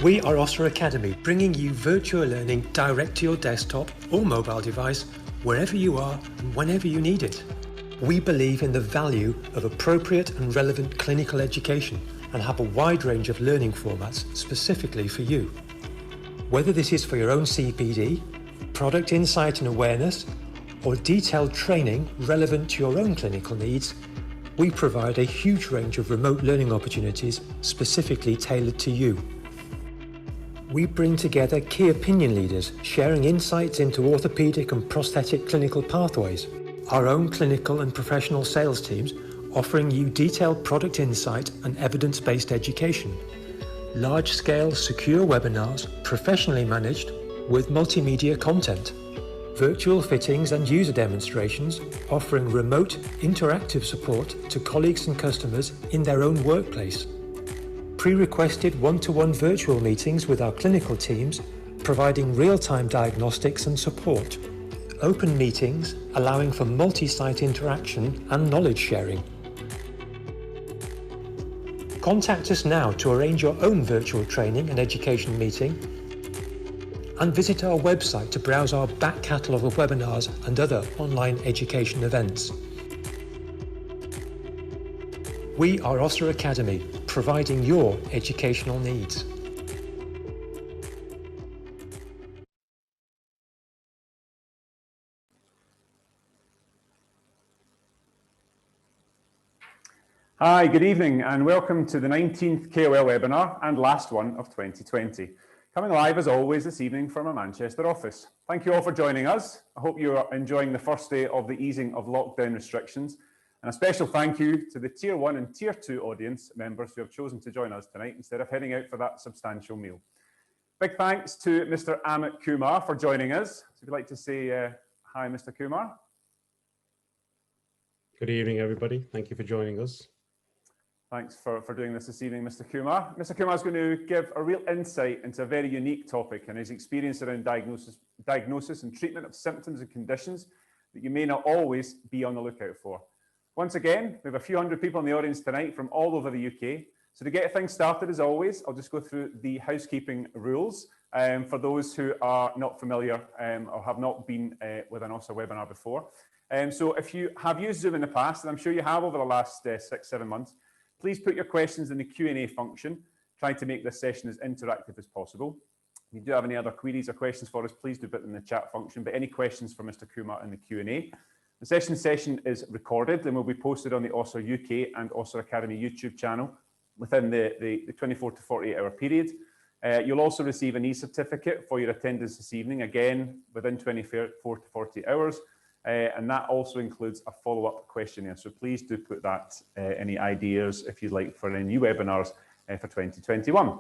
We are Össur Academy, bringing you virtual learning direct to your desktop or mobile device, wherever you are and whenever you need it. We believe in the value of appropriate and relevant clinical education and have a wide range of learning formats specifically for you. Whether this is for your own CPD, product insight and awareness, or detailed training relevant to your own clinical needs, we provide a huge range of remote learning opportunities specifically tailored to you. We bring together key opinion leaders sharing insights into orthopaedic and prosthetic clinical pathways, our own clinical and professional sales teams offering you detailed product insight and evidence-based education, large-scale secure webinars professionally managed with multimedia content, virtual fittings and user demonstrations offering remote interactive support to colleagues and customers in their own workplace, pre-requested one-to-one virtual meetings with our clinical teams providing real-time diagnostics and support, open meetings allowing for multi-site interaction and knowledge sharing. Contact us now to arrange your own virtual training and education meeting, and visit our website to browse our back catalogue of webinars and other online education events. We are Össur Academy, providing your educational needs. Hi, good evening and welcome to the 19th KOL webinar and last one of 2020. Coming live as always this evening from our Manchester office. Thank you all for joining us. I hope you are enjoying the first day of the easing of lockdown restrictions. And a special thank you to the Tier 1 and Tier 2 audience members who have chosen to join us tonight instead of heading out for that substantial meal. Big thanks to Mr. Amit Kumar for joining us. So if you'd like to say hi, Mr. Kumar. Good evening, everybody. Thank you for joining us. Thanks for doing this evening, Mr. Kumar. Mr. Kumar is going to give a real insight into a very unique topic and his experience around diagnosis and treatment of symptoms and conditions that you may not always be on the lookout for. Once again, we have a few hundred people in the audience tonight from all over the UK. So to get things started, as always, I'll just go through the housekeeping rules for those who are not familiar or have not been with an Össur webinar before. So if you have used Zoom in the past, and I'm sure you have over the last 6-7 months, please put your questions in the Q&A function, trying to make this session as interactive as possible. If you do have any other queries or questions for us, please do put them in the chat function, but any questions for Mr. Kumar in the Q&A. The session is recorded and will be posted on the Össur UK and Össur Academy YouTube channel within the 24 to 48 hour period. You'll also receive an e-certificate for your attendance this evening, again, within 24 to 48 hours. And that also includes a follow-up questionnaire. So please do put that, any ideas, if you'd like, for any new webinars for 2021.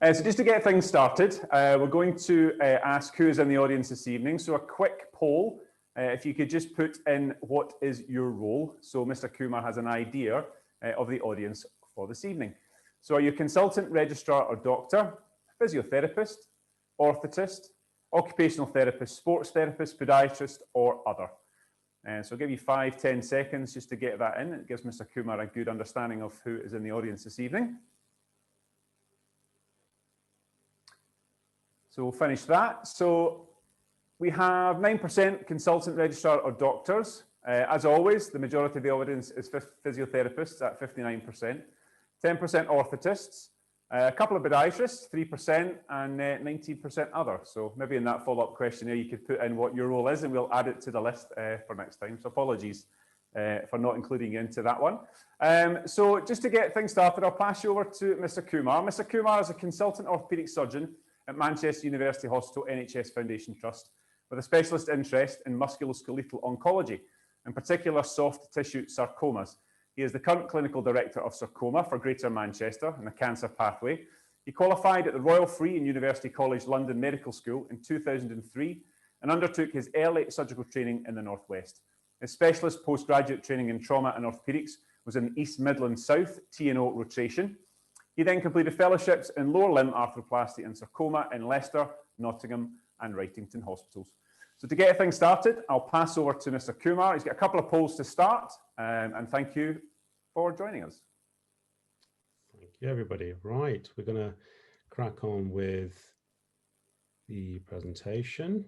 So just to get things started, we're going to ask who is in the audience this evening. So a quick poll, if you could just put in what is your role. So Mr. Kumar has an idea of the audience for this evening. So are you a consultant, registrar or doctor, physiotherapist, orthotist, occupational therapist, sports therapist, podiatrist or other? So I'll give you 5-10 seconds just to get that in. It gives Mr. Kumar a good understanding of who is in the audience this evening. So we'll finish that. So we have 9% consultant, registrar or doctors. As always, the majority of the audience is physiotherapists at 59%, 10% orthotists, a couple of podiatrists, 3%, and 19% other. So maybe in that follow-up questionnaire, you could put in what your role is and we'll add it to the list for next time. So apologies for not including you into that one. So just to get things started, I'll pass you over to Mr. Kumar. Mr. Kumar is a consultant orthopaedic surgeon at Manchester University Hospital NHS Foundation Trust with a specialist interest in musculoskeletal oncology, in particular soft tissue sarcomas. He is the current Clinical Director of Sarcoma for Greater Manchester and the Cancer Pathway. He qualified at the Royal Free and University College London Medical School in 2003 and undertook his early surgical training in the Northwest. His specialist postgraduate training in trauma and orthopaedics was in East Midlands South TNO rotation. He then completed fellowships in lower limb arthroplasty and sarcoma in Leicester, Nottingham and Wrightington hospitals. So to get things started, I'll pass over to Mr. Kumar. He's got a couple of polls to start, and thank you for joining us. Thank you, everybody. Right, we're going to crack on with the presentation.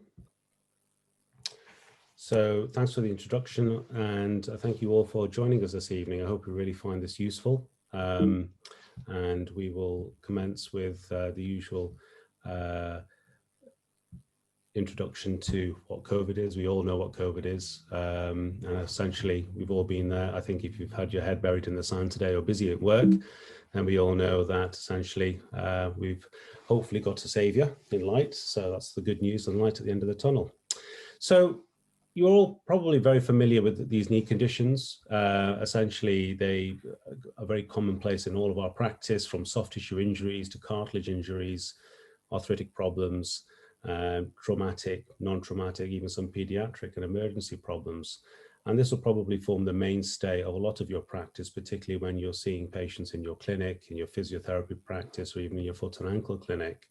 So thanks for the introduction, and thank you all for joining us this evening. I hope you really find this useful. And we will commence with the usual introduction to what COVID is. We all know what COVID is, and essentially we've all been there. I think if you've had your head buried in the sand today or busy at work, then we all know that essentially we've hopefully got a saviour in light. So that's the good news and light at the end of the tunnel. So you're all probably very familiar with these knee conditions. Essentially, they are very commonplace in all of our practice, from soft tissue injuries to cartilage injuries, arthritic problems, traumatic, non-traumatic, even some pediatric and emergency problems. And this will probably form the mainstay of a lot of your practice, particularly when you're seeing patients in your clinic, in your physiotherapy practice, or even in your foot and ankle clinic.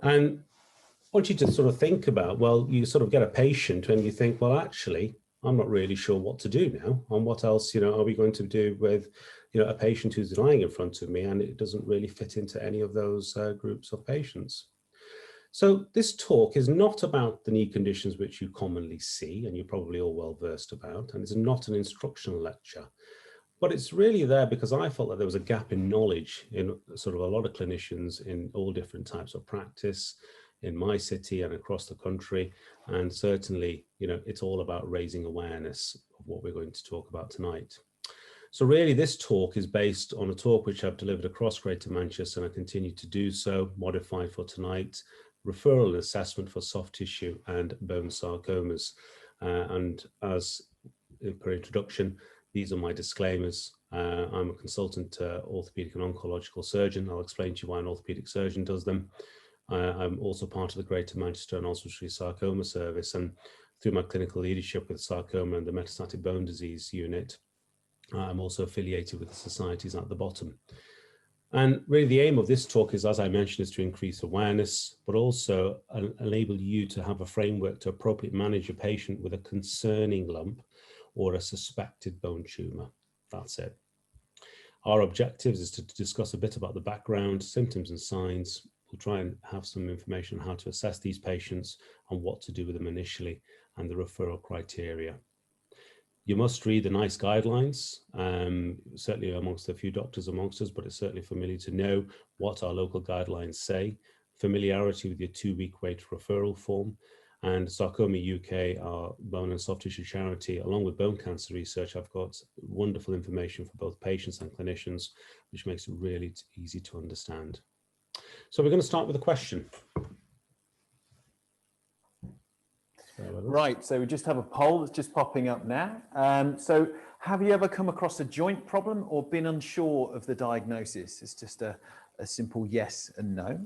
And I want you to sort of think about, well, you sort of get a patient and you think, well, actually, I'm not really sure what to do now. And what else, are we going to do with, a patient who's lying in front of me and it doesn't really fit into any of those groups of patients. So this talk is not about the knee conditions which you commonly see and you're probably all well versed about, and it's not an instructional lecture. But it's really there because I felt that there was a gap in knowledge in sort of a lot of clinicians in all different types of practice in my city and across the country. And certainly, it's all about raising awareness of what we're going to talk about tonight. So really this talk is based on a talk which I've delivered across Greater Manchester, and I continue to do so, modified for tonight, referral and assessment for soft tissue and bone sarcomas. And as per introduction, these are my disclaimers. I'm a consultant orthopaedic and oncological surgeon. I'll explain to you why an orthopaedic surgeon does them. I'm also part of the Greater Manchester and Össur Sarcoma Service, and through my clinical leadership with sarcoma and the metastatic bone disease unit, I'm also affiliated with the societies at the bottom. And really the aim of this talk is, as I mentioned, is to increase awareness, but also enable you to have a framework to appropriately manage a patient with a concerning lump or a suspected bone tumour. That's it. Our objectives is to discuss a bit about the background, symptoms and signs. We'll try and have some information on how to assess these patients and what to do with them initially, and the referral criteria. You must read the NICE guidelines, certainly amongst a few doctors amongst us, but it's certainly familiar to know what our local guidelines say. Familiarity with your 2-week wait referral form. And Sarcoma UK, our bone and soft tissue charity, along with bone cancer research, I've got wonderful information for both patients and clinicians, which makes it really easy to understand. So we're going to start with a question. Right, so we just have a poll that's just popping up now. So have you ever come across a joint problem or been unsure of the diagnosis? It's just a simple yes and no.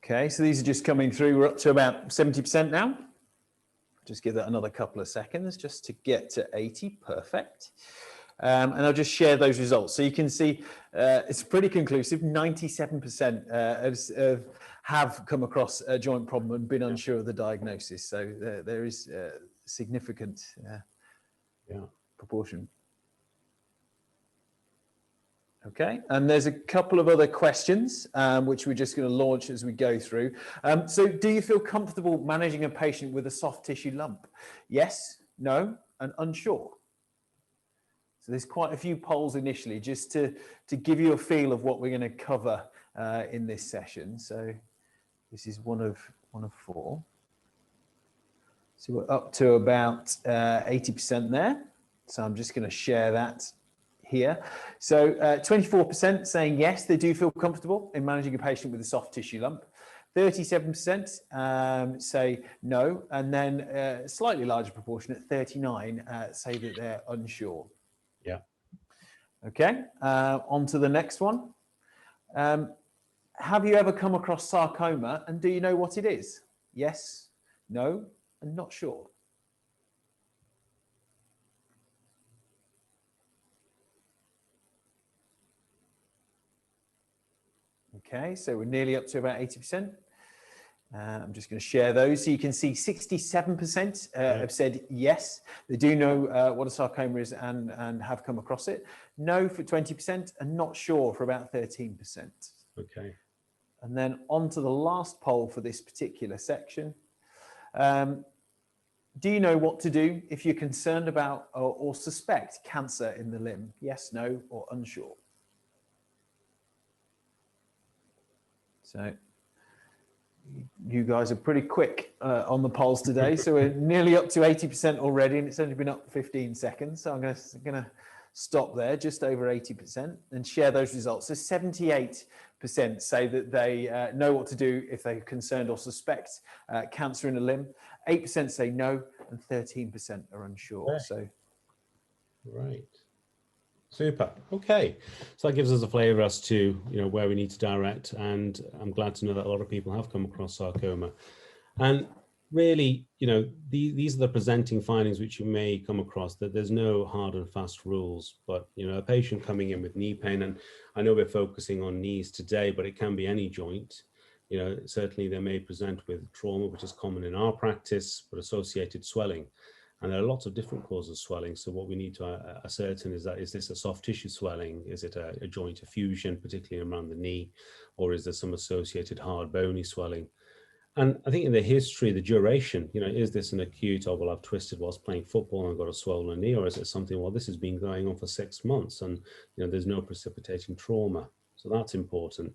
Okay, so these are just coming through. We're up to about 70% now. Just give that another couple of seconds just to get to 80. Perfect. And I'll just share those results. So you can see it's pretty conclusive. 97% have come across a joint problem and been unsure of the diagnosis. So there is a significant proportion. Okay, and there's a couple of other questions which we're just going to launch as we go through. So do you feel comfortable managing a patient with a soft tissue lump? Yes, no, and unsure. So there's quite a few polls initially just to give you a feel of what we're going to cover in this session. So this is one of 4. So we're up to about 80% there. So I'm just going to share that here. So 24% saying yes, they do feel comfortable in managing a patient with a soft tissue lump. 37% say no, and then a slightly larger proportion at 39 say that they're unsure. Yeah. Okay, on to the next one. Have you ever come across sarcoma, and do you know what it is? Yes, no, and not sure. Okay, so we're nearly up to about 80%. I'm just going to share those. So you can see 67% have said yes, they do know what a sarcoma is and have come across it. No for 20% and not sure for about 13%. Okay. And then on to the last poll for this particular section. Do you know what to do if you're concerned about or suspect cancer in the limb? Yes, no, or unsure. So you guys are pretty quick on the polls today. So we're nearly up to 80% already, and it's only been up 15 seconds. So I'm going to stop there, just over 80%, and share those results. So 78% say that they know what to do if they're concerned or suspect cancer in a limb. 8% say no, and 13% are unsure. Okay. So, right. Super. Okay. So that gives us a flavour as to, where we need to direct, and I'm glad to know that a lot of people have come across sarcoma. And really, these are the presenting findings which you may come across, that there's no hard and fast rules, but, a patient coming in with knee pain, and I know we're focusing on knees today, but it can be any joint. Certainly they may present with trauma, which is common in our practice, but associated swelling. And there are lots of different causes of swelling. So what we need to ascertain is this a soft tissue swelling? Is it a joint effusion, particularly around the knee? Or is there some associated hard bony swelling? And I think in the history, the duration, is this an acute, oh, well, I've twisted whilst playing football and I've got a swollen knee? Or is it something, well, this has been going on for 6 months and, there's no precipitating trauma. So that's important.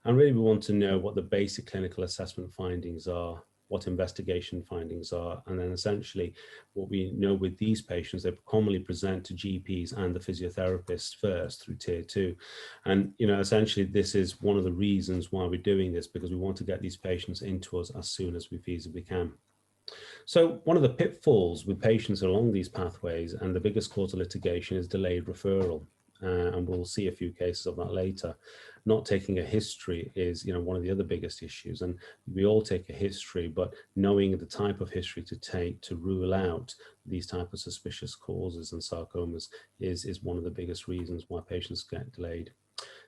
And really we want to know what the basic clinical assessment findings are, what investigation findings are, and then essentially what we know with these patients, they commonly present to GPs and the physiotherapist first through tier 2. And, essentially this is one of the reasons why we're doing this, because we want to get these patients into us as soon as we feasibly can. So one of the pitfalls with patients along these pathways, and the biggest cause of litigation, is delayed referral. And we'll see a few cases of that later. Not taking a history is, one of the other biggest issues. And we all take a history, but knowing the type of history to take to rule out these type of suspicious causes and sarcomas is one of the biggest reasons why patients get delayed.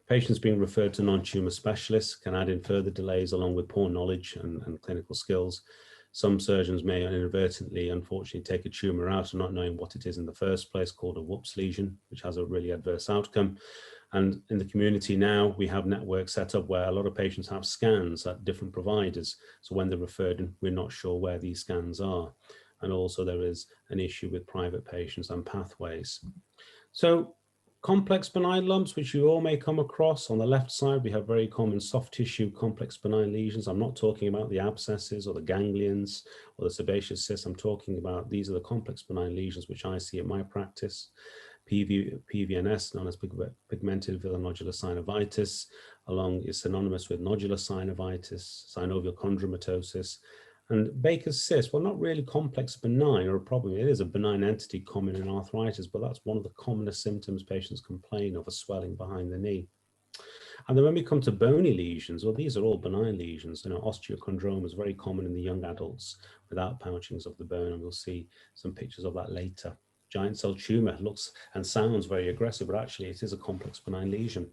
Patients being referred to non-tumor specialists can add in further delays, along with poor knowledge and clinical skills. Some surgeons may inadvertently, unfortunately, take a tumour out and not knowing what it is in the first place, called a whoops lesion, which has a really adverse outcome. And in the community now, we have networks set up where a lot of patients have scans at different providers. So when they're referred in, we're not sure where these scans are. And also there is an issue with private patients and pathways. So complex benign lumps, which you all may come across. On the left side, we have very common soft tissue complex benign lesions. I'm not talking about the abscesses or the ganglions or the sebaceous cysts. I'm talking about, these are the complex benign lesions which I see in my practice. PVNS, known as pigmented villonodular synovitis, is synonymous with nodular synovitis, synovial chondromatosis. And Baker's cyst, well, not really complex benign or a problem. It is a benign entity common in arthritis, but that's one of the commonest symptoms patients complain of, a swelling behind the knee. And then when we come to bony lesions, well, these are all benign lesions. Osteochondroma is very common in the young adults without pouchings of the bone, and we'll see some pictures of that later. Giant cell tumour looks and sounds very aggressive, but actually it is a complex benign lesion,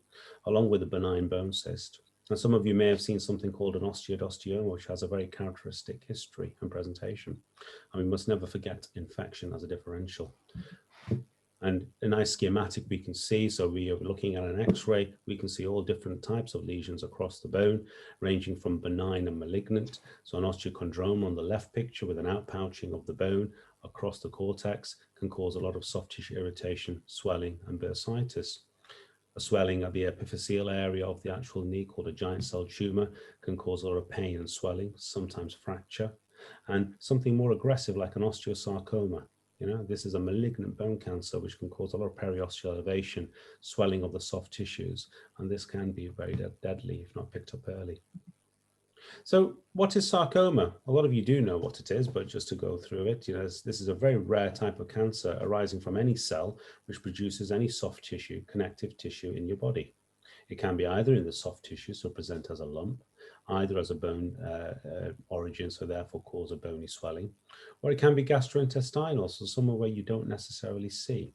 along with a benign bone cyst. And some of you may have seen something called an osteodysteoma, which has a very characteristic history and presentation. And we must never forget infection as a differential. And a nice schematic we can see, so we are looking at an X-ray, we can see all different types of lesions across the bone, ranging from benign and malignant. So an osteochondroma on the left picture with an outpouching of the bone across the cortex can cause a lot of soft tissue irritation, swelling, and bursitis. A swelling at the epiphyseal area of the actual knee, called a giant cell tumour, can cause a lot of pain and swelling, sometimes fracture. And something more aggressive like an osteosarcoma. This is a malignant bone cancer which can cause a lot of periosteal elevation, swelling of the soft tissues, and this can be very deadly if not picked up early. So what is sarcoma? A lot of you do know what it is, but just to go through it, this is a very rare type of cancer arising from any cell which produces any soft tissue, connective tissue in your body. It can be either in the soft tissue, so present as a lump, either as a bone origin, so therefore cause a bony swelling, or it can be gastrointestinal, so somewhere where you don't necessarily see.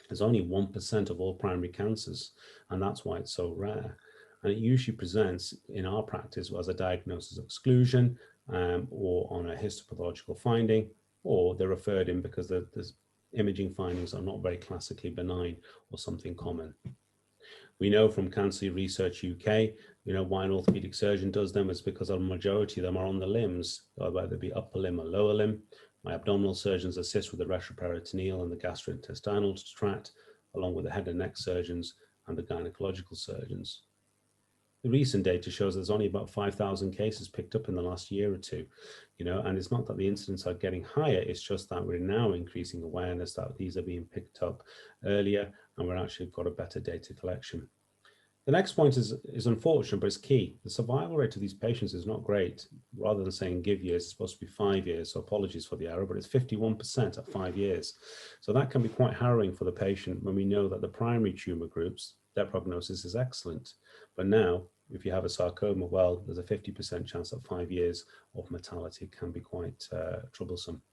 There's only 1% of all primary cancers, and that's why it's so rare. And it usually presents in our practice as a diagnosis of exclusion or on a histopathological finding, or they're referred in because the imaging findings are not very classically benign or something common. We know from Cancer Research UK, why an orthopaedic surgeon does them is because a majority of them are on the limbs, whether it be upper limb or lower limb. My abdominal surgeons assist with the retroperitoneal and the gastrointestinal tract, along with the head and neck surgeons and the gynecological surgeons. The recent data shows there's only about 5,000 cases picked up in the last year or two, and it's not that the incidents are getting higher, it's just that we're now increasing awareness that these are being picked up earlier, and we're actually got a better data collection. The next point is unfortunate, but it's key. The survival rate of these patients is not great. Rather than saying give years, it's supposed to be 5 years, so apologies for the error, but it's 51% at 5 years. So that can be quite harrowing for the patient when we know that the primary tumor groups, their prognosis is excellent. But now, if you have a sarcoma, well, there's a 50% chance at 5 years of mortality. Can be quite troublesome.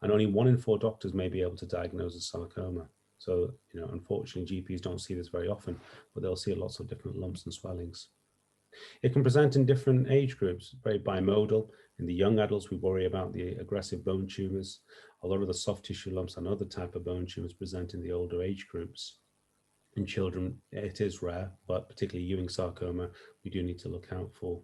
And only 1 in 4 doctors may be able to diagnose a sarcoma. So, unfortunately, GPs don't see this very often, but they'll see lots of different lumps and swellings. It can present in different age groups, very bimodal. In the young adults, we worry about the aggressive bone tumors. A lot of the soft tissue lumps and other type of bone tumors present in the older age groups. In children, it is rare, but particularly Ewing sarcoma, we do need to look out for.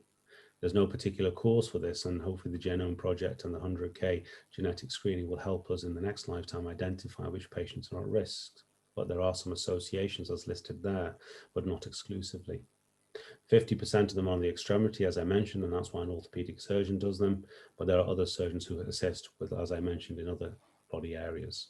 There's no particular cause for this, and hopefully the Genome Project and the 100K genetic screening will help us in the next lifetime identify which patients are at risk. But there are some associations as listed there, but not exclusively. 50% of them are on the extremity, as I mentioned, and that's why an orthopedic surgeon does them. But there are other surgeons who assist with, as I mentioned, in other body areas.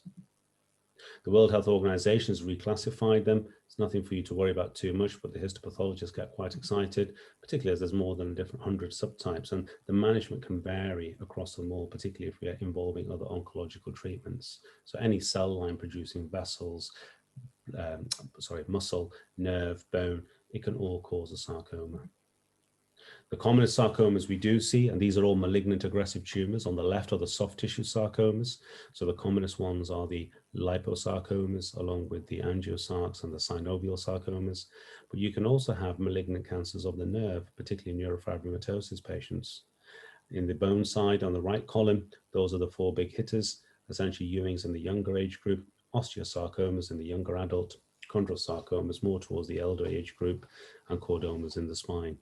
The World Health Organization has reclassified them. It's nothing for you to worry about too much, but the histopathologists get quite excited, particularly as there's more than 100 subtypes, and the management can vary across them all, particularly if we're involving other oncological treatments. So any cell line producing vessels, muscle, nerve, bone, it can all cause a sarcoma. The commonest sarcomas we do see, and these are all malignant aggressive tumors. On the left are the soft tissue sarcomas. So the commonest ones are the liposarcomas, along with the angiosarcs and the synovial sarcomas. But you can also have malignant cancers of the nerve, particularly neurofibromatosis patients. In the bone side, on the right column, those are the 4 big hitters, essentially Ewing's in the younger age group, osteosarcomas in the younger adult, chondrosarcomas more towards the elder age group, and chordomas in the spine.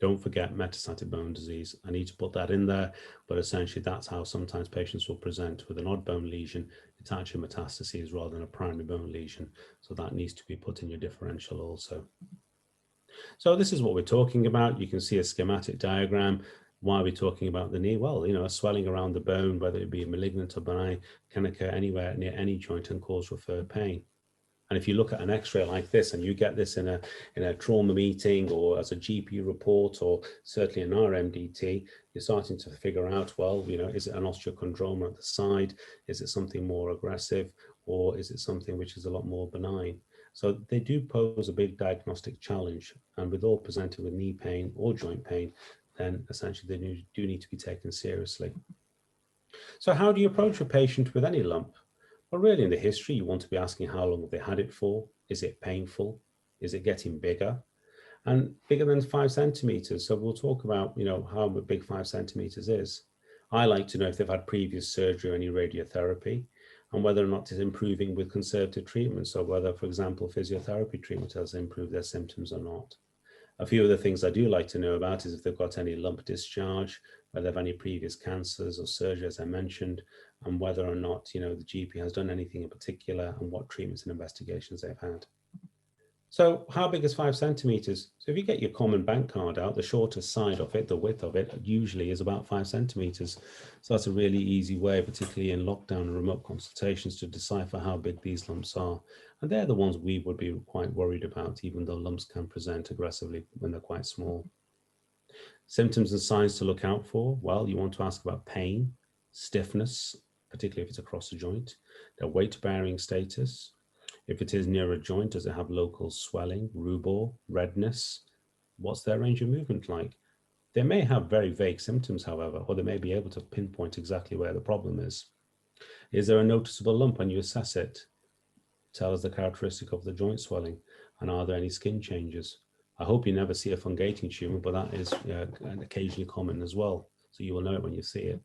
Don't forget metastatic bone disease. I need to put that in there, but essentially that's how sometimes patients will present with an odd bone lesion. It's actually metastases rather than a primary bone lesion. So that needs to be put in your differential also. So this is what we're talking about. You can see a schematic diagram. Why are we talking about the knee? Well, a swelling around the bone, whether it be malignant or benign, can occur anywhere near any joint and cause referred pain. And if you look at an X-ray like this, and you get this in a trauma meeting or as a GP report, or certainly an RMDT, you're starting to figure out, well, is it an osteochondroma at the side? Is it something more aggressive? Or is it something which is a lot more benign? So they do pose a big diagnostic challenge. And with all presented with knee pain or joint pain, then essentially they do need to be taken seriously. So how do you approach a patient with any lump? Well, really in the history, you want to be asking how long have they had it for? Is it painful? Is it getting bigger? And bigger than 5 centimeters. So we'll talk about, how big 5 centimeters is. I like to know if they've had previous surgery or any radiotherapy, and whether or not it's improving with conservative treatment. So whether, for example, physiotherapy treatment has improved their symptoms or not. A few of the things I do like to know about is if they've got any lump discharge, whether they have any previous cancers or surgery, as I mentioned, and whether or not, the GP has done anything in particular and what treatments and investigations they've had. So how big is 5 centimeters? So if you get your common bank card out, the shortest side of it, the width of it, usually is about 5 centimeters. So that's a really easy way, particularly in lockdown and remote consultations, to decipher how big these lumps are. And they're the ones we would be quite worried about, even though lumps can present aggressively when they're quite small. Symptoms and signs to look out for. Well, you want to ask about pain, stiffness, particularly if it's across the joint, their weight-bearing status. If it is near a joint, does it have local swelling, rubor, redness? What's their range of movement like? They may have very vague symptoms, however, or they may be able to pinpoint exactly where the problem is. Is there a noticeable lump when you assess it? Tell us the characteristic of the joint swelling. And are there any skin changes? I hope you never see a fungating tumor, but that is occasionally common as well. So you will know it when you see it.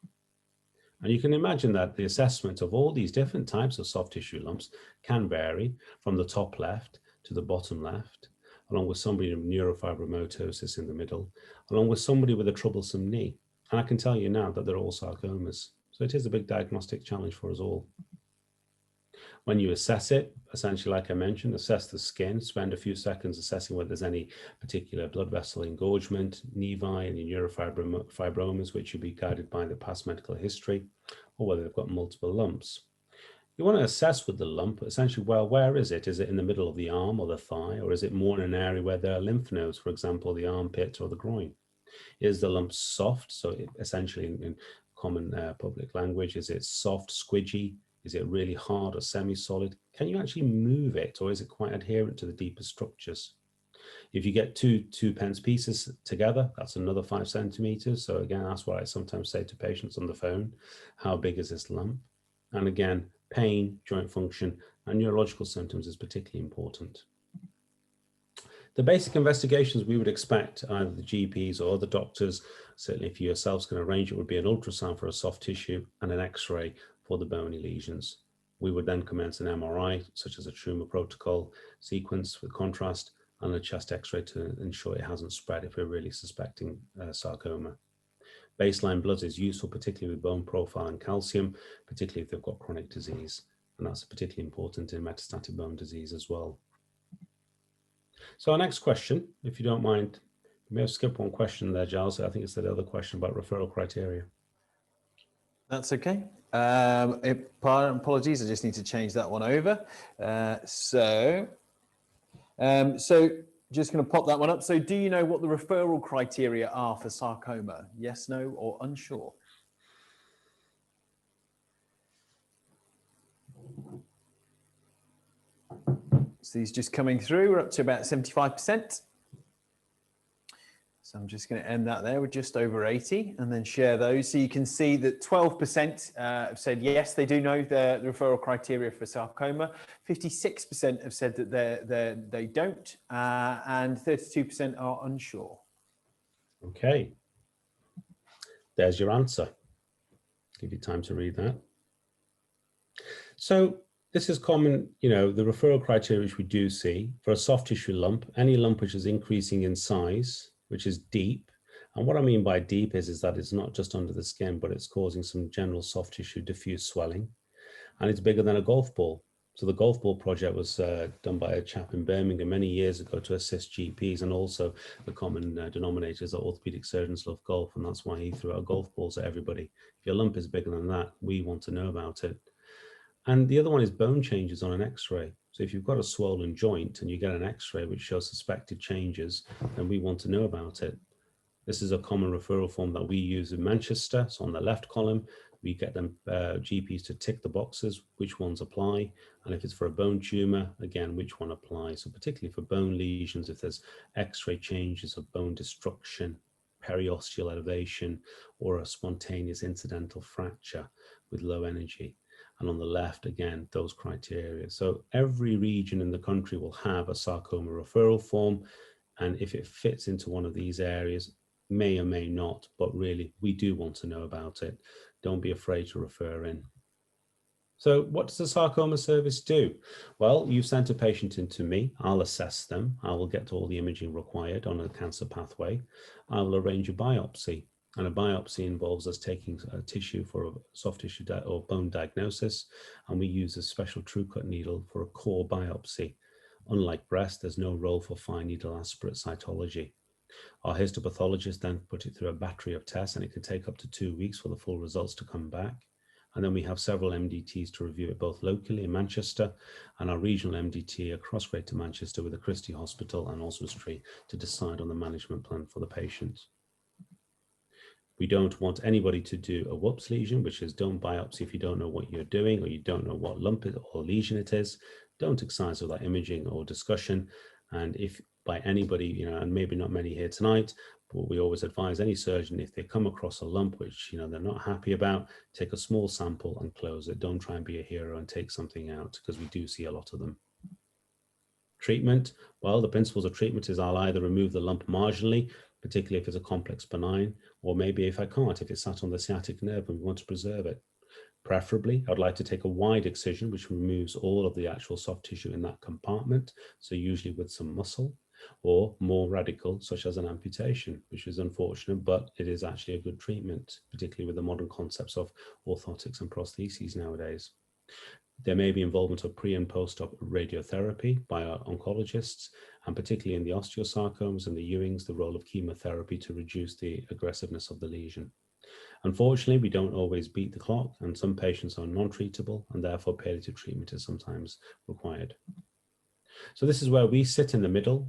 And you can imagine that the assessment of all these different types of soft tissue lumps can vary from the top left to the bottom left, along with somebody with neurofibromatosis in the middle, along with somebody with a troublesome knee. And I can tell you now that they're all sarcomas. So it is a big diagnostic challenge for us all. When you assess it, essentially, like I mentioned, assess the skin, spend a few seconds assessing whether there's any particular blood vessel engorgement, nevi, any neurofibromas, which should be guided by the past medical history, or whether they've got multiple lumps. You want to assess with the lump, essentially, well, where is it? Is it in the middle of the arm or the thigh, or is it more in an area where there are lymph nodes, for example, the armpit or the groin? Is the lump soft? So essentially, in common public language, is it soft, squidgy? Is it really hard or semi-solid? Can you actually move it, or is it quite adherent to the deeper structures? If you get two pence pieces together, that's another 5 centimeters. So again, that's what I sometimes say to patients on the phone. How big is this lump? And again, pain, joint function, and neurological symptoms is particularly important. The basic investigations we would expect either the GPs or other doctors, certainly if you yourselves can arrange it, would be an ultrasound for a soft tissue and an X-ray for the bony lesions. We would then commence an MRI, such as a tumor protocol sequence with contrast, and a chest X-ray to ensure it hasn't spread if we're really suspecting sarcoma. Baseline bloods is useful, particularly with bone profile and calcium, particularly if they've got chronic disease. And that's particularly important in metastatic bone disease as well. So our next question, if you don't mind, you may have skipped one question there, Giles. I think it's the other question about referral criteria. That's okay. Apologies, I just need to change that one over. So just going to pop that one up. So do you know what the referral criteria are for sarcoma? Yes, no, or unsure? So these just coming through, we're up to about 75%. So I'm just going to end that there with just over 80 and then share those. So you can see that 12% have said yes, they do know the referral criteria for sarcoma. 56% have said that they don't, and 32% are unsure. Okay. There's your answer. Give you time to read that. So this is common, you know, the referral criteria which we do see for a soft tissue lump, any lump which is increasing in size, which is deep. And what I mean by deep is that it's not just under the skin, but it's causing some general soft tissue diffuse swelling. And it's bigger than a golf ball. So the golf ball project was done by a chap in Birmingham many years ago to assist GPs, and also the common denominator is that orthopedic surgeons love golf, and that's why he threw out golf balls at everybody. If your lump is bigger than that, we want to know about it. And the other one is bone changes on an X-ray. So if you've got a swollen joint and you get an X-ray which shows suspected changes, then we want to know about it. This is a common referral form that we use in Manchester. So on the left column, we get them GPs to tick the boxes, which ones apply. And if it's for a bone tumor, again, which one applies. So particularly for bone lesions, if there's X-ray changes of bone destruction, periosteal elevation, or a spontaneous incidental fracture with low energy. And on the left, again, those criteria. So every region in the country will have a sarcoma referral form. And if it fits into one of these areas, may or may not, but really, we do want to know about it. Don't be afraid to refer in. So what does the Sarcoma Service do? Well, you've sent a patient in to me. I'll assess them. I will get all the imaging required on a cancer pathway. I will arrange a biopsy. And a biopsy involves us taking a tissue for a soft tissue or bone diagnosis, and we use a special true cut needle for a core biopsy. Unlike breast, there's no role for fine needle aspirate cytology. Our histopathologist then put it through a battery of tests, and it can take up to 2 weeks for the full results to come back. And then we have several MDTs to review it both locally in Manchester and our regional MDT across Greater Manchester with the Christie Hospital and Oswestry to decide on the management plan for the patient. We don't want anybody to do a whoops lesion, which is don't biopsy if you don't know what you're doing or you don't know what lump or lesion it is. Don't excise with that imaging or discussion. And if by anybody, you know, and maybe not many here tonight, but we always advise any surgeon, if they come across a lump which, you know, they're not happy about, take a small sample and close it. Don't try and be a hero and take something out, because we do see a lot of them. Treatment, well, the principles of treatment is I'll either remove the lump marginally, particularly if it's a complex benign, or maybe if I can't, if it's sat on the sciatic nerve and we want to preserve it. Preferably, I'd like to take a wide excision, which removes all of the actual soft tissue in that compartment, so usually with some muscle, or more radical, such as an amputation, which is unfortunate, but it is actually a good treatment, particularly with the modern concepts of orthotics and prostheses nowadays. There may be involvement of pre and post-op radiotherapy by our oncologists, and particularly in the osteosarcomas and the Ewings, the role of chemotherapy to reduce the aggressiveness of the lesion. Unfortunately, we don't always beat the clock, and some patients are non-treatable, and therefore palliative treatment is sometimes required. So this is where we sit in the middle.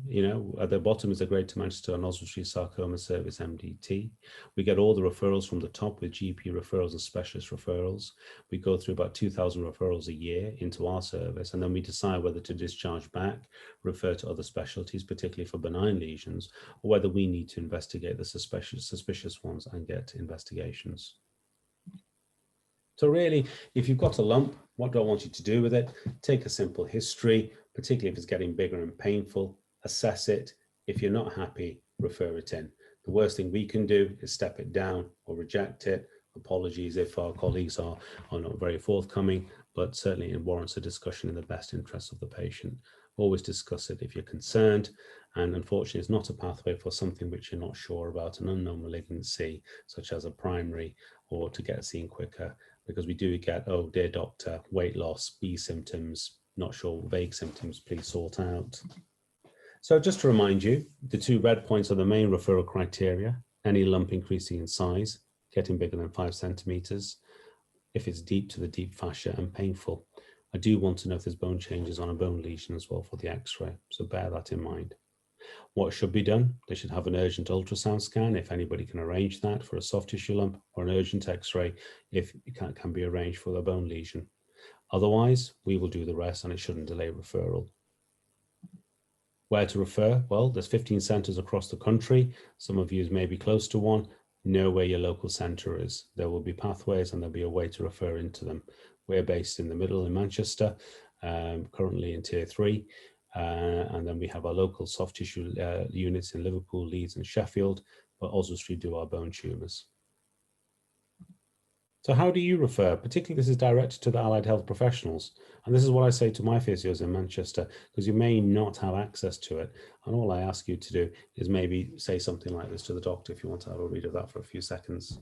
At the bottom is the Greater Manchester and Össur Street Sarcoma Service, MDT. We get all the referrals from the top with GP referrals and specialist referrals. We go through about 2,000 referrals a year into our service, and then we decide whether to discharge back, refer to other specialties, particularly for benign lesions, or whether we need to investigate the suspicious ones and get investigations. So really, if you've got a lump, what do I want you to do with it? Take a simple history, particularly if it's getting bigger and painful, assess it. If you're not happy, refer it in. The worst thing we can do is step it down or reject it. Apologies if our colleagues are not very forthcoming, but certainly it warrants a discussion in the best interest of the patient. Always discuss it if you're concerned, and unfortunately it's not a pathway for something which you're not sure about, an unknown malignancy, such as a primary, or to get seen quicker, because we do get, oh dear doctor, weight loss, B symptoms, not sure, vague symptoms, please sort out. So just to remind you, the 2 red points are the main referral criteria: any lump increasing in size, getting bigger than 5 centimeters, if it's deep to the deep fascia and painful. I do want to know if there's bone changes on a bone lesion as well for the x-ray, so bear that in mind. What should be done? They should have an urgent ultrasound scan if anybody can arrange that for a soft tissue lump, or an urgent x-ray if it can be arranged for a bone lesion. Otherwise, we will do the rest, and it shouldn't delay referral. Where to refer? Well, there's 15 centres across the country. Some of you may be close to one. Know where your local centre is. There will be pathways and there'll be a way to refer into them. We're based in the middle in Manchester, currently in Tier 3. And then we have our local soft tissue units in Liverpool, Leeds and Sheffield, but also we do our bone tumours. So how do you refer? Particularly this is directed to the allied health professionals. And this is what I say to my physios in Manchester, because you may not have access to it. And all I ask you to do is maybe say something like this to the doctor if you want to have a read of that for a few seconds.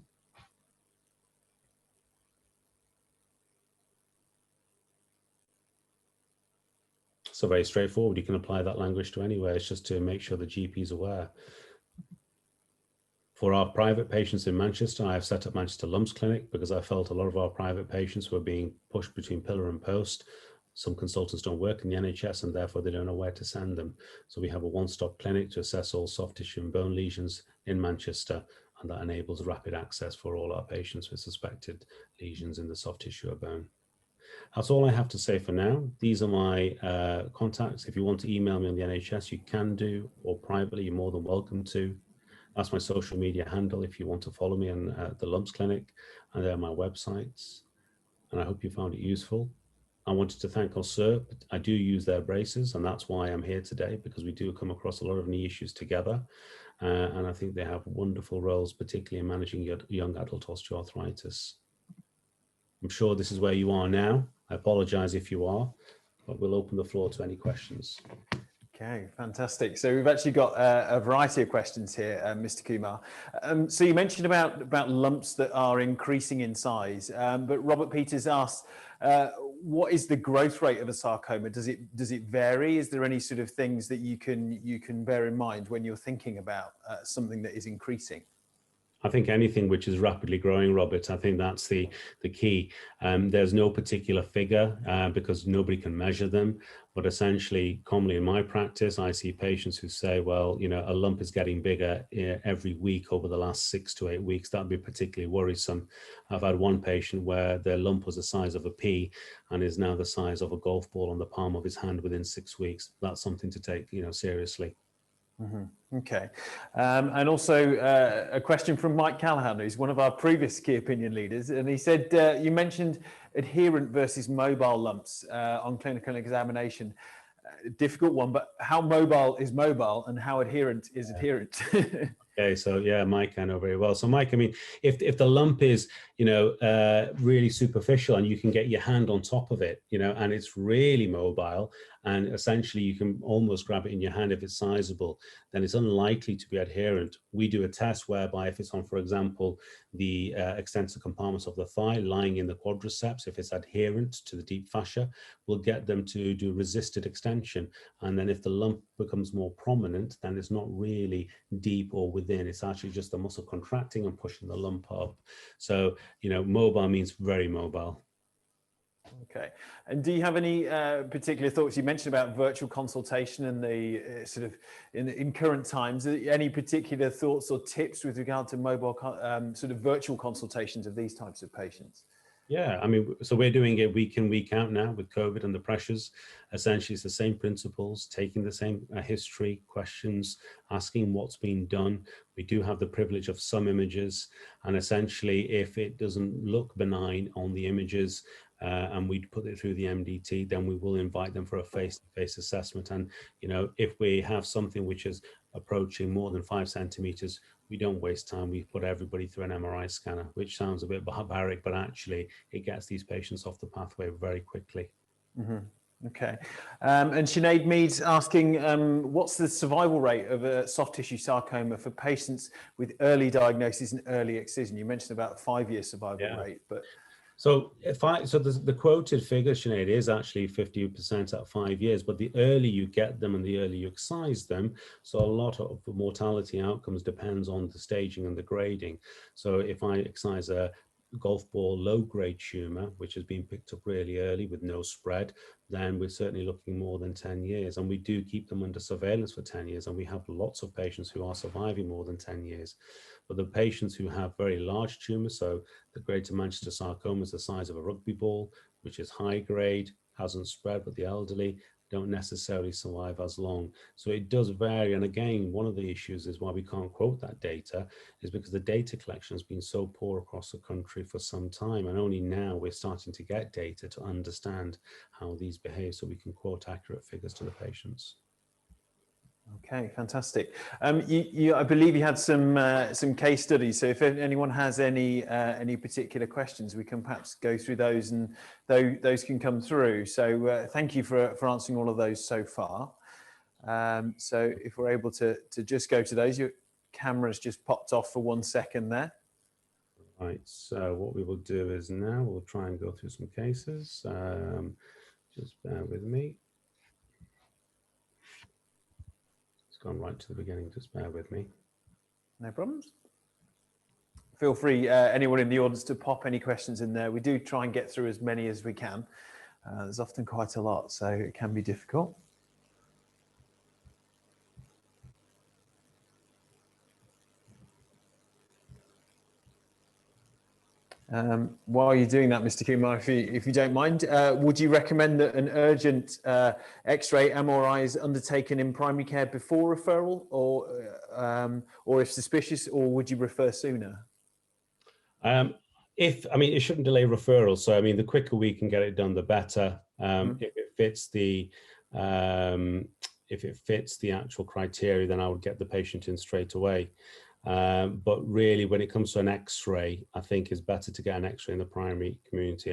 So very straightforward. You can apply that language to anywhere. It's just to make sure the GP is aware. For our private patients in Manchester, I have set up Manchester Lumps Clinic because I felt a lot of our private patients were being pushed between pillar and post. Some consultants don't work in the NHS and therefore they don't know where to send them. So we have a one-stop clinic to assess all soft tissue and bone lesions in Manchester, and that enables rapid access for all our patients with suspected lesions in the soft tissue or bone. That's all I have to say for now. These are my contacts. If you want to email me on the NHS, you can do, or privately, you're more than welcome to. That's my social media handle if you want to follow me on the Lumps Clinic, and they're my websites. And I hope you found it useful. I wanted to thank Össur. I do use their braces, and that's why I'm here today, because we do come across a lot of knee issues together. And I think they have wonderful roles, particularly in managing young adult osteoarthritis. I'm sure this is where you are now. I apologize if you are, but we'll open the floor to any questions. Okay, fantastic. So we've actually got a variety of questions here, Mr. Kumar. So you mentioned about lumps that are increasing in size, but Robert Peters asked, what is the growth rate of a sarcoma? Does it vary? Is there any sort of things that you can bear in mind when you're thinking about something that is increasing? I think anything which is rapidly growing, Robert, I think that's the key. There's no particular figure because nobody can measure them. But essentially, commonly in my practice, I see patients who say, well, you know, a lump is getting bigger every week over the last 6 to 8 weeks. That would be particularly worrisome. I've had one patient where their lump was the size of a pea and is now the size of a golf ball on the palm of his hand within 6 weeks. That's something to take, seriously. Mm-hmm. Okay. And also a question from Mike Callahan, who's one of our previous key opinion leaders. And he said, you mentioned adherent versus mobile lumps on clinical examination. difficult one, but how mobile is mobile and how adherent is adherent? Okay, so yeah, Mike, I know very well. So Mike, I mean, if the lump is, really superficial and you can get your hand on top of it, and it's really mobile, and essentially you can almost grab it in your hand if it's sizable, then it's unlikely to be adherent. We do a test whereby if it's on, for example, the extensor compartments of the thigh lying in the quadriceps, if it's adherent to the deep fascia, we'll get them to do resisted extension. And then if the lump becomes more prominent, then it's not really deep or within, it's actually just the muscle contracting and pushing the lump up. So, mobile means very mobile. Okay. And do you have any particular thoughts? You mentioned about virtual consultation and the sort of in current times, any particular thoughts or tips with regard to mobile sort of virtual consultations of these types of patients? Yeah, I mean, so we're doing it week in, week out now with COVID and the pressures. Essentially, it's the same principles, taking the same history, questions, asking what's been done. We do have the privilege of some images, and essentially, if it doesn't look benign on the images, and we put it through the MDT, then we will invite them for a face-to-face assessment. And, if we have something which is approaching more than 5 centimeters, we don't waste time. We put everybody through an MRI scanner, which sounds a bit barbaric, but actually it gets these patients off the pathway very quickly. Mm-hmm. Okay. And Sinead Mead's asking, what's the survival rate of a soft tissue sarcoma for patients with early diagnosis and early excision? You mentioned about a 5-year survival rate, but... So the quoted figure, Sinead, is actually 50% at 5 years, but the earlier you get them and the earlier you excise them, so a lot of the mortality outcomes depends on the staging and the grading. So if I excise a golf ball low-grade tumor, which has been picked up really early with no spread, then we're certainly looking more than 10 years. And we do keep them under surveillance for 10 years, and we have lots of patients who are surviving more than 10 years. But the patients who have very large tumors, so the Greater Manchester sarcoma is the size of a rugby ball, which is high grade, hasn't spread, but the elderly don't necessarily survive as long. So it does vary. And again, one of the issues is why we can't quote that data is because the data collection has been so poor across the country for some time. And only now we're starting to get data to understand how these behave so we can quote accurate figures to the patients. Okay, fantastic. I believe you had some case studies. So if anyone has any particular questions, we can perhaps go through those, and those can come through. So thank you for answering all of those so far. So if we're able to just go to those, your camera's just popped off for 1 second there. Right. So what we will do is now we'll try and go through some cases. Just bear with me. Gone right to the beginning, just bear with me. No problems. Feel free, anyone in the audience, to pop any questions in there. We do try and get through as many as we can. There's often quite a lot, so it can be difficult. While you're doing that, Mr. Kumar, if you don't mind, would you recommend that an urgent X-ray MRI is undertaken in primary care before referral, or if suspicious, or would you refer sooner? It shouldn't delay referral. So, the quicker we can get it done, the better. If it fits the actual criteria, then I would get the patient in straight away. But really, when it comes to an X-ray, I think it's better to get an X-ray in the primary community.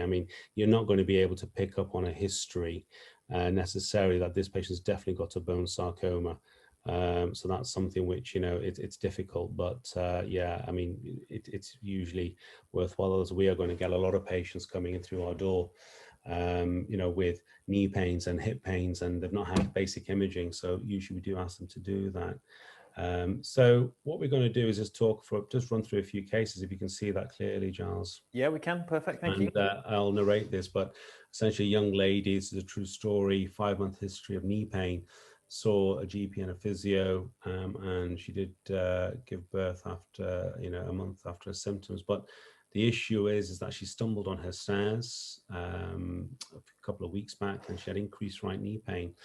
You're not going to be able to pick up on a history necessarily that this patient's definitely got a bone sarcoma. So that's something which, it's difficult, but it's usually worthwhile, as we are going to get a lot of patients coming in through our door, with knee pains and hip pains, and they've not had basic imaging. So usually we do ask them to do that. So what we're going to do is just run through a few cases, if you can see that clearly, Giles. Yeah, we can. Perfect. Thank you. I'll narrate this, but essentially, a young lady, this is a true story, 5-month history of knee pain, saw a GP and a physio, and she did give birth after, a month after her symptoms. But the issue is that she stumbled on her stairs a couple of weeks back, and she had increased right knee pain.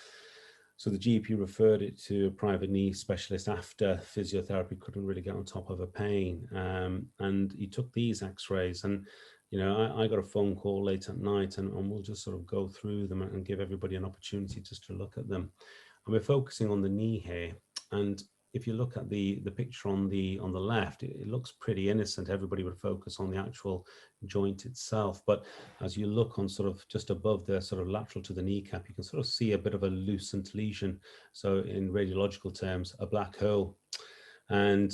So the GP referred it to a private knee specialist after physiotherapy couldn't really get on top of her pain. And he took these X-rays, and You know, I got a phone call late at night, and we'll just sort of go through them and give everybody an opportunity just to look at them. And we're focusing on the knee here. And if you look at the picture on the left, it looks pretty innocent. Everybody would focus on the actual joint itself. But as you look on sort of just above the sort of lateral to the kneecap, you can sort of see a bit of a lucent lesion. So in radiological terms, a black hole. And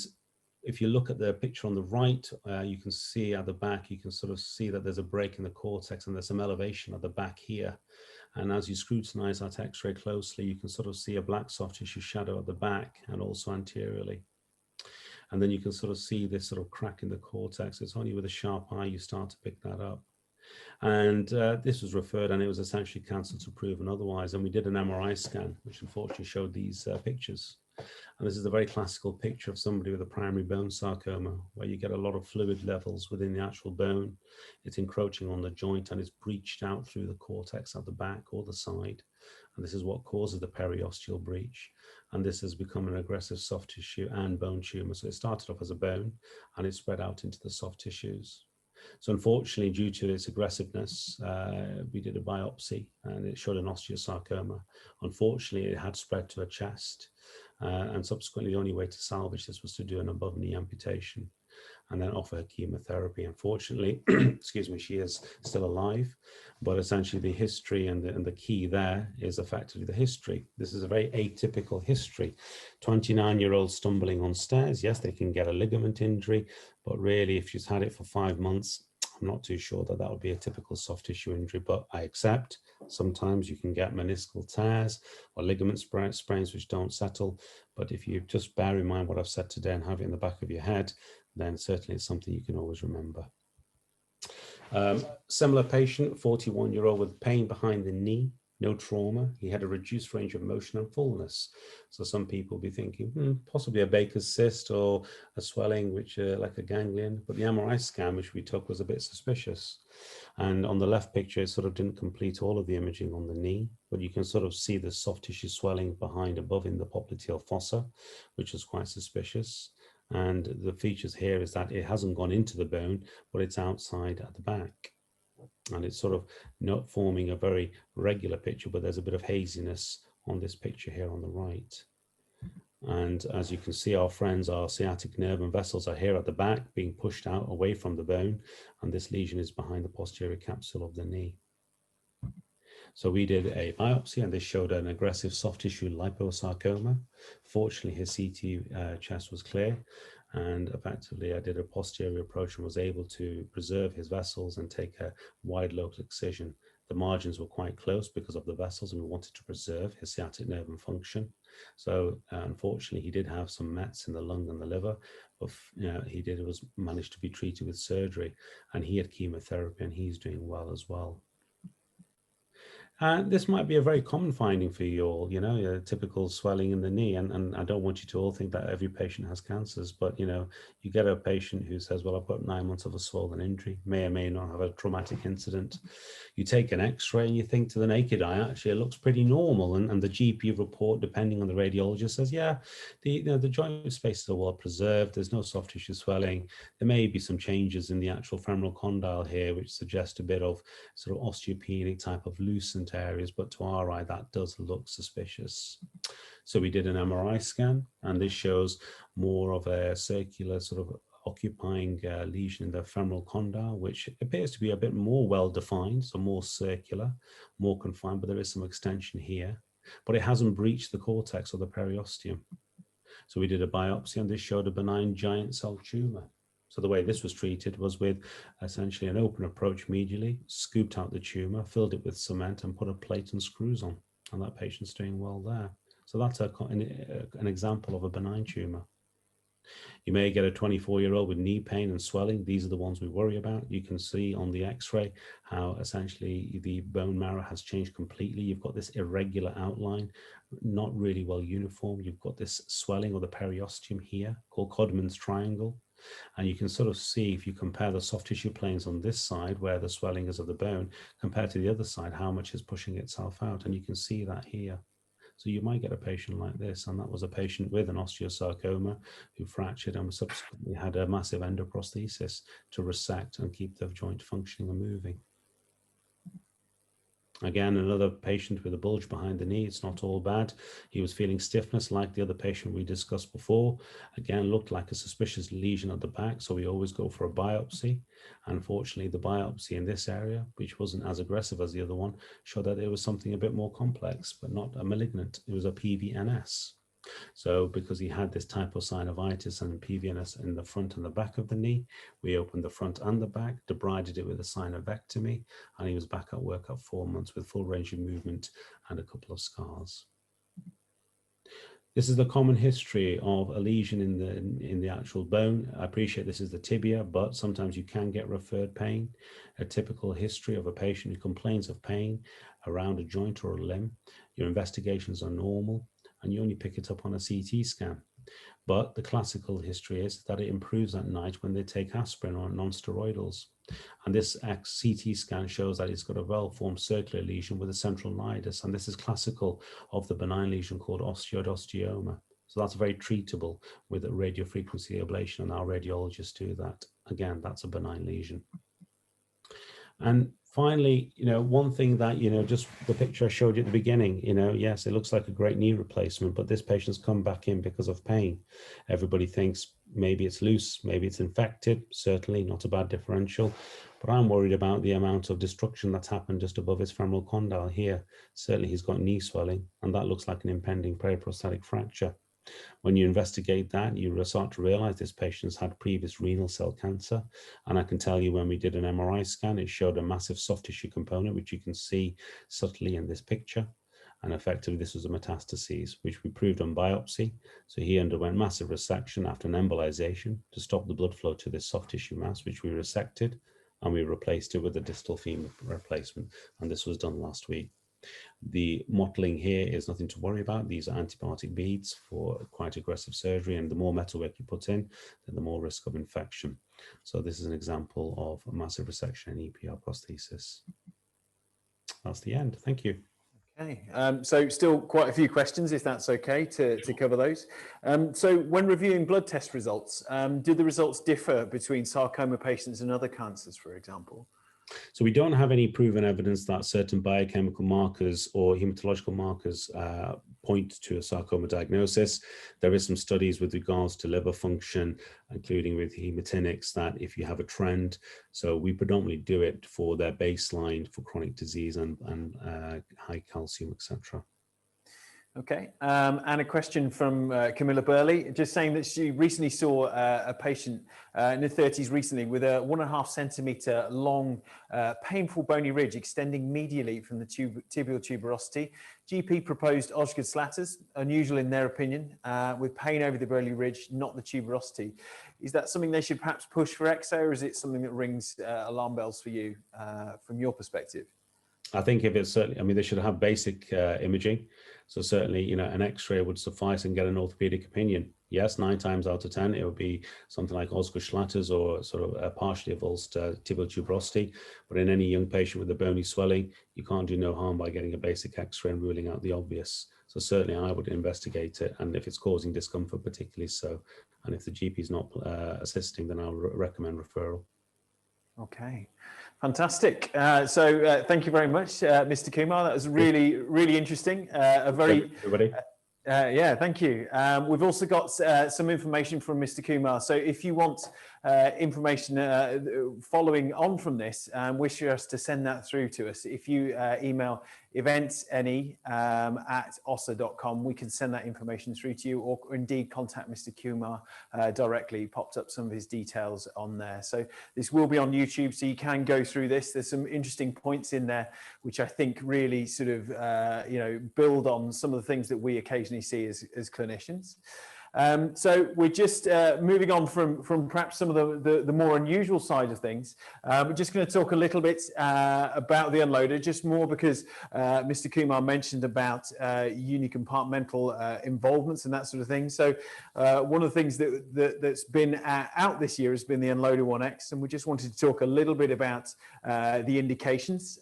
if you look at the picture on the right, you can see at the back, you can sort of see that there's a break in the cortex and there's some elevation at the back here. And as you scrutinize that x-ray closely, you can sort of see a black soft tissue shadow at the back and also anteriorly. And then you can sort of see this sort of crack in the cortex. It's only with a sharp eye you start to pick that up. And this was referred, and it was essentially cancelled to proven otherwise. And we did an MRI scan, which unfortunately showed these pictures. And this is a very classical picture of somebody with a primary bone sarcoma, where you get a lot of fluid levels within the actual bone. It's encroaching on the joint and it's breached out through the cortex at the back or the side. And this is what causes the periosteal breach. And this has become an aggressive soft tissue and bone tumor. So it started off as a bone and it spread out into the soft tissues. So unfortunately, due to its aggressiveness, we did a biopsy and it showed an osteosarcoma. Unfortunately, it had spread to a chest. And subsequently, the only way to salvage this was to do an above knee amputation and then offer her chemotherapy. Unfortunately, excuse me, she is still alive, but essentially the history and the key there is effectively the history. This is a very atypical history. 29-year-old stumbling on stairs. Yes, they can get a ligament injury, but really if she's had it for 5 months, I'm not too sure that would be a typical soft tissue injury, but I accept sometimes you can get meniscal tears or ligament sprains which don't settle. But if you just bear in mind what I've said today and have it in the back of your head, then certainly it's something you can always remember. Similar patient, 41-year-old with pain behind the knee, no trauma. He had a reduced range of motion and fullness. So some people be thinking, possibly a Baker's cyst or a swelling, which like a ganglion. But the MRI scan, which we took, was a bit suspicious. And on the left picture, it sort of didn't complete all of the imaging on the knee, but you can sort of see the soft tissue swelling behind above in the popliteal fossa, which is quite suspicious. And the features here is that it hasn't gone into the bone, but it's outside at the back. And it's sort of not forming a very regular picture, but there's a bit of haziness on this picture here on the right. And as you can see, our sciatic nerve and vessels are here at the back being pushed out away from the bone. And this lesion is behind the posterior capsule of the knee. So we did a biopsy and this showed an aggressive soft tissue liposarcoma. Fortunately, his CT chest was clear. And effectively, I did a posterior approach and was able to preserve his vessels and take a wide local excision. The margins were quite close because of the vessels, and we wanted to preserve his sciatic nerve and function. So unfortunately, he did have some mets in the lung and the liver, but managed to be treated with surgery, and he had chemotherapy, and he's doing well as well. This might be a very common finding for you all, a typical swelling in the knee. And I don't want you to all think that every patient has cancers, but, you get a patient who says, well, I've got 9 months of a swollen injury, may or may not have a traumatic incident. You take an x-ray and you think to the naked eye, actually, it looks pretty normal. And the GP report, depending on the radiologist, says, yeah, the joint spaces are well preserved. There's no soft tissue swelling. There may be some changes in the actual femoral condyle here, which suggest a bit of sort of osteopenic type of loosened areas, but to our eye that does look suspicious. So we did an MRI scan, and this shows more of a circular sort of occupying lesion in the femoral condyle, which appears to be a bit more well defined, so more circular, more confined, but there is some extension here, but it hasn't breached the cortex or the periosteum. So we did a biopsy, and this showed a benign giant cell tumor. So the way this was treated was with essentially an open approach medially, scooped out the tumor, filled it with cement, and put a plate and screws on. And that patient's doing well there. So that's an example of a benign tumor. You may get a 24-year-old with knee pain and swelling. These are the ones we worry about. You can see on the x-ray how essentially the bone marrow has changed completely. You've got this irregular outline, not really well uniform. You've got this swelling of the periosteum here called Codman's triangle. And you can sort of see, if you compare the soft tissue planes on this side, where the swelling is of the bone, compared to the other side, how much is pushing itself out. And you can see that here. So you might get a patient like this, and that was a patient with an osteosarcoma who fractured and subsequently had a massive endoprosthesis to resect and keep the joint functioning and moving. Again, another patient with a bulge behind the knee. It's not all bad. He was feeling stiffness like the other patient we discussed before. Again, looked like a suspicious lesion at the back, so we always go for a biopsy. Unfortunately, the biopsy in this area, which wasn't as aggressive as the other one, showed that it was something a bit more complex, but not a malignant. It was a PVNS. So because he had this type of synovitis and PVNS in the front and the back of the knee, we opened the front and the back, debrided it with a synovectomy, and he was back at work at 4 months with full range of movement and a couple of scars. This is the common history of a lesion in the actual bone. I appreciate this is the tibia, but sometimes you can get referred pain. A typical history of a patient who complains of pain around a joint or a limb. Your investigations are normal, and you only pick it up on a CT scan. But the classical history is that it improves at night when they take aspirin or non-steroidals. And this CT scan shows that it's got a well-formed circular lesion with a central nidus, and this is classical of the benign lesion called osteoid. So that's very treatable with a radiofrequency ablation, and our radiologists do that. Again, that's a benign lesion. And finally, one thing that, just the picture I showed you at the beginning, yes, it looks like a great knee replacement, but this patient's come back in because of pain. Everybody thinks maybe it's loose, maybe it's infected, certainly not a bad differential, but I'm worried about the amount of destruction that's happened just above his femoral condyle here. Certainly he's got knee swelling, and that looks like an impending periprosthetic fracture. When you investigate that, you start to realize this patient's had previous renal cell cancer. And I can tell you, when we did an MRI scan, it showed a massive soft tissue component, which you can see subtly in this picture. And effectively, this was a metastases, which we proved on biopsy. So he underwent massive resection after an embolization to stop the blood flow to this soft tissue mass, which we resected, and we replaced it with a distal femur replacement. And this was done last week. The mottling here is nothing to worry about. These are antibiotic beads for quite aggressive surgery, and the more metalwork you put in, then the more risk of infection. So this is an example of a massive resection and EPR prosthesis. That's the end. Thank you. Okay, so still quite a few questions, if that's okay, to cover those. So when reviewing blood test results, do the results differ between sarcoma patients and other cancers, for example? So we don't have any proven evidence that certain biochemical markers or hematological markers point to a sarcoma diagnosis. There is some studies with regards to liver function, including with hematinics, that if you have a trend, so we predominantly do it for their baseline for chronic disease and high calcium, etc. Okay, and a question from Camilla Burley, just saying that she recently saw a patient in her 30s recently with a 1.5 centimetre long painful bony ridge extending medially from the tibial tuberosity. GP proposed Osgood Slatter's, unusual in their opinion, with pain over the Burley ridge, not the tuberosity. Is that something they should perhaps push for X-ray, or is it something that rings alarm bells for you from your perspective? I think if it's certainly, I mean, they should have basic imaging. So certainly, an X-ray would suffice and get an orthopedic opinion. Yes, 9 times out of 10, it would be something like Osgood Schlatter's or sort of a partially avulsed tibial tuberosity. But in any young patient with a bony swelling, you can't do no harm by getting a basic X-ray and ruling out the obvious. So certainly I would investigate it. And if it's causing discomfort, particularly so. And if the GP is not assisting, then I'll recommend referral. Okay, fantastic. So thank you very much, Mr. Kumar. That was really, really interesting. Yeah, thank you. We've also got some information from Mr. Kumar. So if you want information following on from this and wish us to send that through to us, if you email eventsne@ossur.com, we can send that information through to you, or indeed contact Mr. Kumar directly. He popped up some of his details on there. So this will be on YouTube, so you can go through this. There's some interesting points in there, which I think really sort of, build on some of the things that we occasionally see as clinicians. So we're just moving on from perhaps some of the more unusual side of things. We're just going to talk a little bit about the unloader, just more because Mr. Kumar mentioned about unicompartmental involvements and that sort of thing. So one of the things that's been out this year has been the Unloader 1X, and we just wanted to talk a little bit about the indications.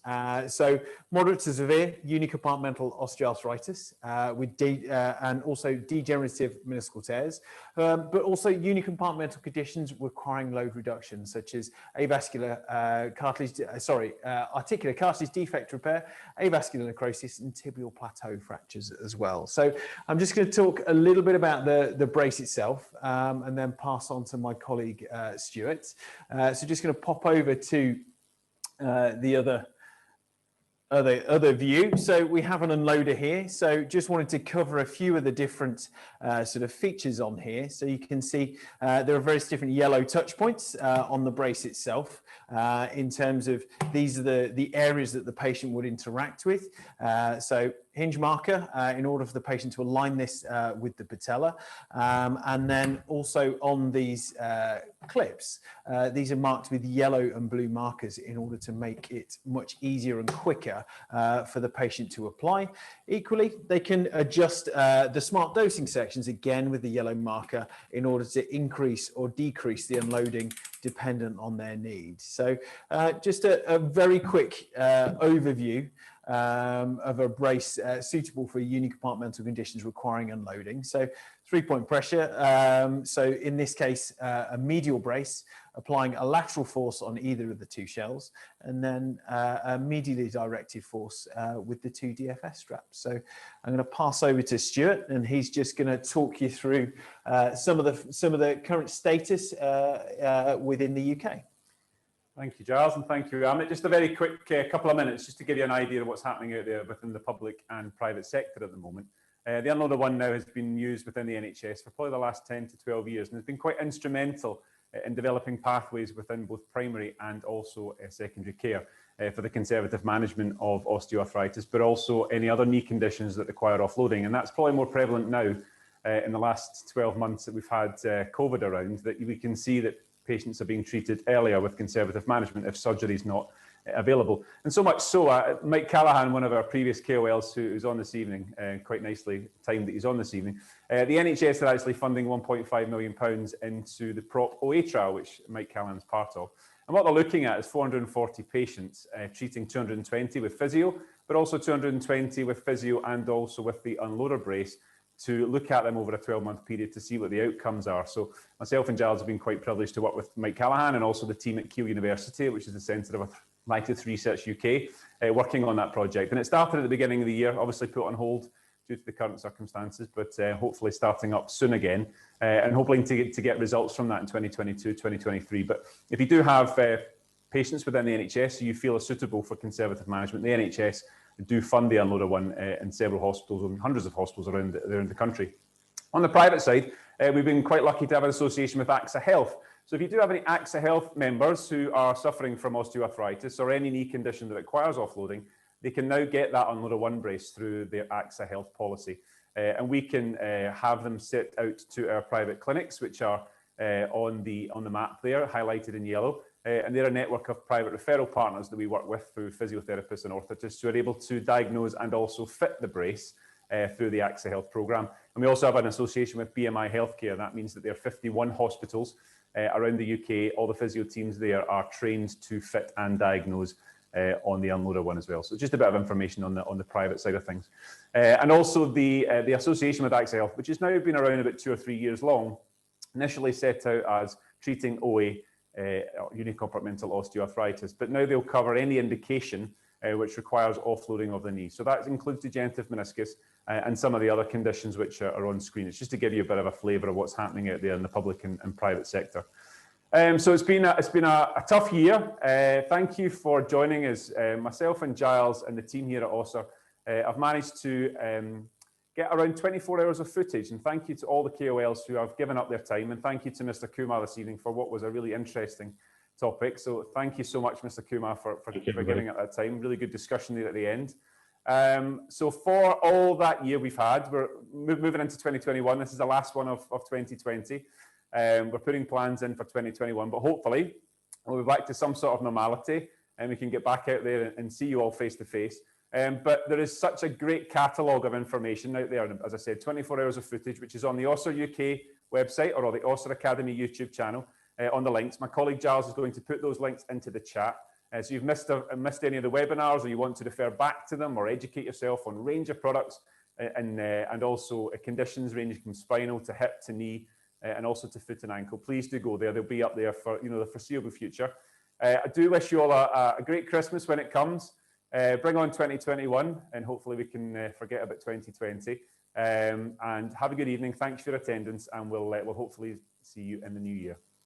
So moderate to severe unicompartmental osteoarthritis and also degenerative meniscal tears, but also unicompartmental conditions requiring load reduction, such as articular cartilage defect repair, avascular necrosis, and tibial plateau fractures as well. So I'm just going to talk a little bit about the brace itself, and then pass on to my colleague Stuart. So just going to pop over to the other view. So we have an unloader here. So just wanted to cover a few of the different sort of features on here. So you can see there are various different yellow touch points on the brace itself. In terms of these are the areas that the patient would interact with. So hinge marker in order for the patient to align this with the patella. And then also on these clips, these are marked with yellow and blue markers in order to make it much easier and quicker for the patient to apply. Equally, they can adjust the smart dosing sections again with the yellow marker in order to increase or decrease the unloading dependent on their needs. So just a very quick overview of a brace suitable for unicompartmental conditions requiring unloading. So 3-point pressure. So in this case, a medial brace applying a lateral force on either of the two shells, and then a medially directed force with the two DFS straps. So I'm going to pass over to Stuart, and he's just going to talk you through some of the current status within the UK. Thank you, Giles, and thank you, Amit. Just a very quick couple of minutes just to give you an idea of what's happening out there within the public and private sector at the moment. The Unloader 1 now has been used within the NHS for probably the last 10 to 12 years, and has been quite instrumental in developing pathways within both primary and also secondary care for the conservative management of osteoarthritis, but also any other knee conditions that require offloading. And that's probably more prevalent now in the last 12 months that we've had COVID around, that we can see that patients are being treated earlier with conservative management if surgery is not available. And so much so, Mike Callahan, one of our previous KOLs who's on this evening, quite nicely timed that he's on this evening, the NHS are actually funding £1.5 million into the PROP OA trial, which Mike Callahan is part of. And what they're looking at is 440 patients, treating 220 with physio, but also 220 with physio and also with the unloader brace, to look at them over a 12-month period to see what the outcomes are. So myself and Giles have been quite privileged to work with Mike Callahan and also the team at Keele University, which is the Centre of Arthritis Research UK, working on that project. And it started at the beginning of the year, obviously put on hold due to the current circumstances, but hopefully starting up soon again, and hoping to get results from that in 2022, 2023. But if you do have patients within the NHS who you feel are suitable for conservative management, the NHS do fund the Unloader 1 in several hospitals and hundreds of hospitals around the country. On the private side, we've been quite lucky to have an association with AXA Health. So if you do have any AXA Health members who are suffering from osteoarthritis or any knee condition that requires offloading, they can now get that Unloader 1 brace through their AXA Health policy. And we can have them sit out to our private clinics, which are on the map there, highlighted in yellow. And they're a network of private referral partners that we work with through physiotherapists and orthotists who are able to diagnose and also fit the brace through the AXA Health programme. And we also have an association with BMI Healthcare. That means that there are 51 hospitals around the UK. All the physio teams there are trained to fit and diagnose on the Unloader 1 as well. So just a bit of information on the private side of things. And also the association with AXA Health, which has now been around about 2 or 3 years long, initially set out as treating OA, unicompartmental osteoarthritis, but now they'll cover any indication which requires offloading of the knee. So that includes degenerative meniscus and some of the other conditions which are on screen. It's just to give you a bit of a flavour of what's happening out there in the public and private sector. So it's been a tough year. Thank you for joining us. Myself and Giles and the team here at Össur have managed to get around 24 hours of footage, and thank you to all the KOLs who have given up their time, and thank you to Mr. Kumar this evening for what was a really interesting topic. So thank you so much, Mr. Kumar, for giving up that time. Really good discussion there at the end. So for all that year we've had, we're moving into 2021. This is the last one of 2020. We're putting plans in for 2021, but hopefully we'll be back to some sort of normality and we can get back out there and see you all face to face. But there is such a great catalogue of information out there. As I said, 24 hours of footage, which is on the Össur UK website or on the Össur Academy YouTube channel on the links. My colleague Giles is going to put those links into the chat. So you've missed any of the webinars or you want to refer back to them or educate yourself on a range of products and also conditions ranging from spinal to hip to knee and also to foot and ankle, please do go there. They'll be up there for the foreseeable future. I do wish you all a great Christmas when it comes. Bring on 2021 and hopefully we can forget about 2020. And have a good evening. Thanks for your attendance and we'll hopefully see you in the new year.